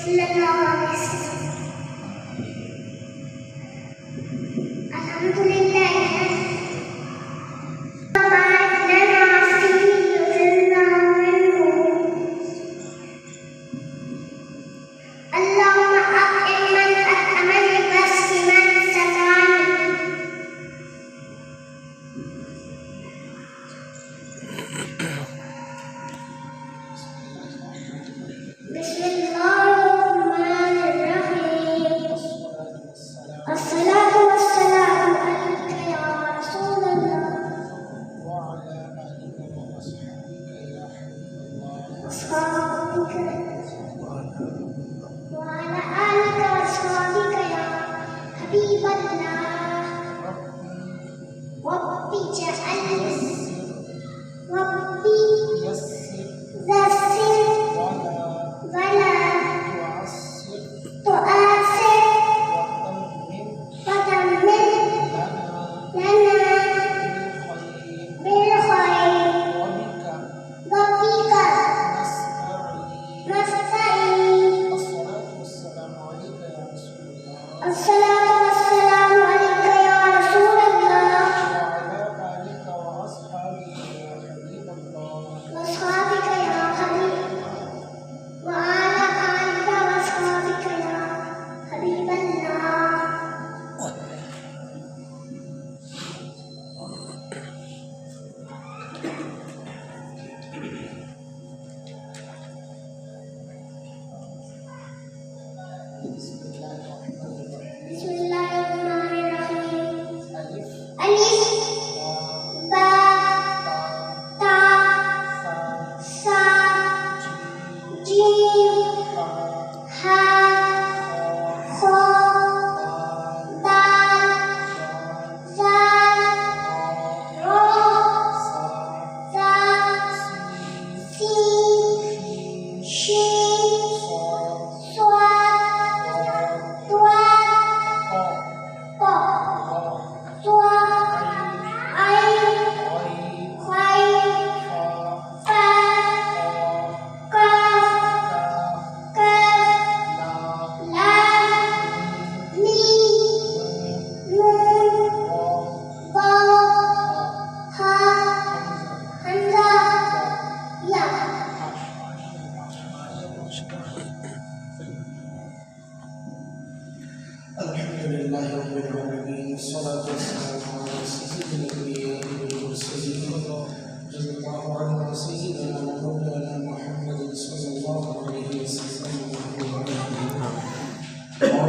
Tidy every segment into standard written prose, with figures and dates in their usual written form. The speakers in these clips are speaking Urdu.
صلی اللہ علیہ وسلم. الحمدللہ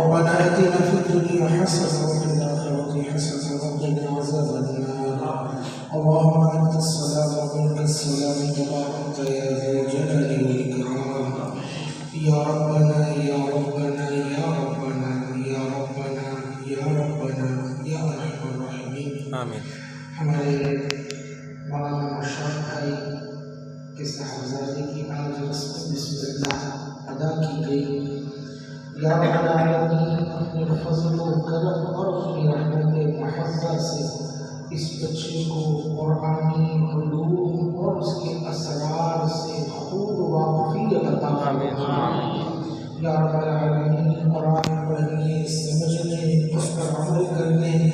ربنا آتنا في الدنيا حسنة وفي الآخرة حسنة وقنا عذاب النار. اللهم أنت السلام ومنك السلام تبارك يا ذا الجلال والإكرام. يا ربنا يا ربنا يا ربنا يا ربنا يا ربنا يا أرحم الراحمين. آمين. ہمارے مولانا مشرف بھائی کے صاحبزادے کی آج رسم بسم اللہ ادا کی گئی. یا رب العالمین اپنے فضل و کرم اور اپنی رحمت محبت سے اس بچے کو قرآنی علوم اور اس کے اسرار سے خوب واقفیت عطا فرمائے. یا رب العالمین قرآن پڑھنے سمجھنے اس پر عمل کرنے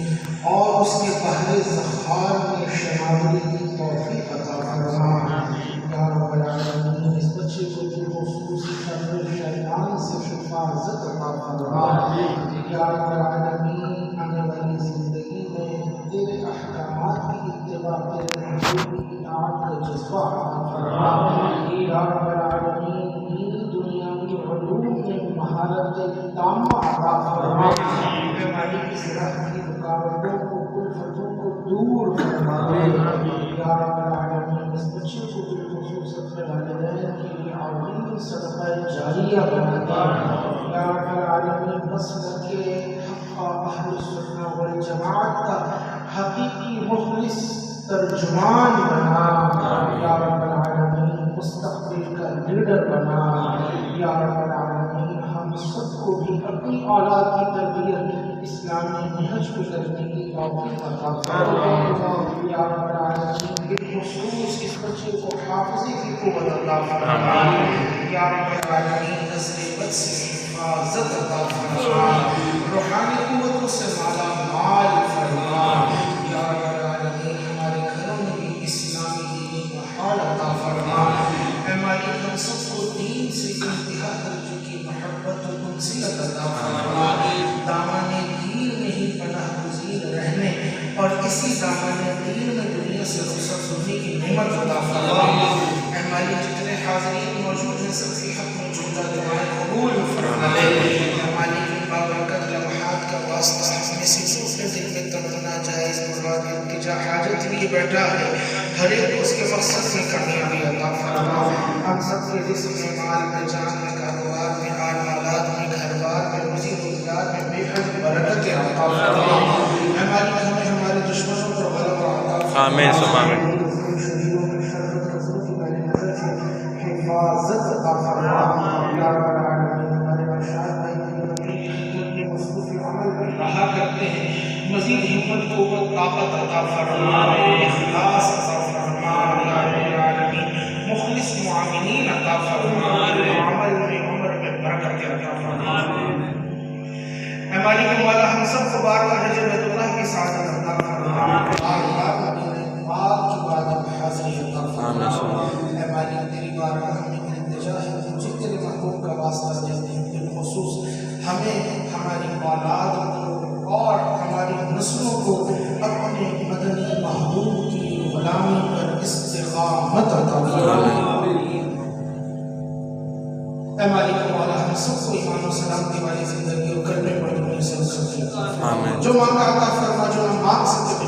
اور اس کے بحر ذخار میں شمالی کی توفیق عطا فرمائے. یا رب العالمین اس بچے کو جو خصوصی شر شیطان سے حفاظت عطا فرمائے. یا رب العالمین آنے والی زندگی میں تیرے احکامات کی اتباع تیرے محبوب کی اطاعت کا جذبہ عطا فرمائے. یا رب العالمین دینی دنیاوی علوم میں مہارت تامہ عطا فرمائے. بیماری کی صحت کی رکاوٹوں کو الفتوں کو دور فرمائے. یا رب العالمین اس بچے کو بالخصوص اپنے والدین کے لیے عظیم صدقہ جاریہ بنا دے. یا رب العالمین مسلک حق اہل سنہ والجماعت کا حقیقی مخلص ترجمان بنا. یا رب العالمین مستقبل کا لیڈر بنا. یا رب العالمین ہم سب کو بھی اپنی اولاد کی تربیت اسلامی نہج گزرنے کی توفیق عطا فرمائے. یا رب العالمین بالخصوص اس بچے کو حافظی کی قوت عطا فرمائے. یا رب العالمین نسل بد سے حفاظت عطا فرما، روحانی قوتوں سے مالا مال فرما یا رب العالمین۔ ہمارے گھروں میں بھی اسلامی دینی ماحول عطا فرما، اے مالک ہم سب کو دین سے انتہا درجے کی محبت و انسیت عطا فرما، دامن دین میں ہی پناہ گزیر رہنے اور اسی دامن دین میں دنیا سے رخصت ہونے کی نعمت عطا فرما۔ اے مالک جتنے حاضرین موجود ہیں سب کے حق میں جملہ دعائیں قبول فرما لے۔ اے مالک ان بابرکت لمحات کا واسطہ ہمیں سے جو اپنے دل میں تمنا جائز مراد التجا حاجت لیے بیٹھا ہے، ہر ایک کو اس کے مقصد میں کامیابی عطا فرما۔ ہم سب کے رزق میں، مال میں، جان میں، کاروبار میں، آل مالات میں، گھر بار میں، روزی روزگار میں بے حد برکت عطا فرما۔ اے مالک ہمیں ہمارے دشمنوں پر غلبہ عطا فرما۔ آمین ثم آمین۔ حفاظت عطا فرما یا رب العالمین۔ ہمارے ارشاد بھائی مصروف عمل میں رہا کرتے ہیں، مزید ہمت قوت طاقت عطا فرما، اخلاص عطا فرما یا رب العالمین، مخلص معاملین عطا فرما، عمل میں عمر میں برکت عطا فرما۔ اے مالک مولا ہم سب کو بار بار حج بیت اللہ کی سعادت عطا فرما، بار بار مدینہ پاک کی بارگاہ میں حاضری عطا فرما۔ اے مالک تیری بارگاہ میں التجا ہے، تجھے تیرے محبوب کا واسطہ دیتے ہیں، بالخصوص ہمیں، ہماری اولاد کو اور ہماری نسلوں کو اپنے مدنی محبوب کی غلامی پر استقامت عطا فرما۔ اے مالک مولا ہم سب کو ایمان و سلامتی والی زندگی اور کلمے پڑھنے سے جو مانگا عطا فرما، جو ہم مانگ سکتے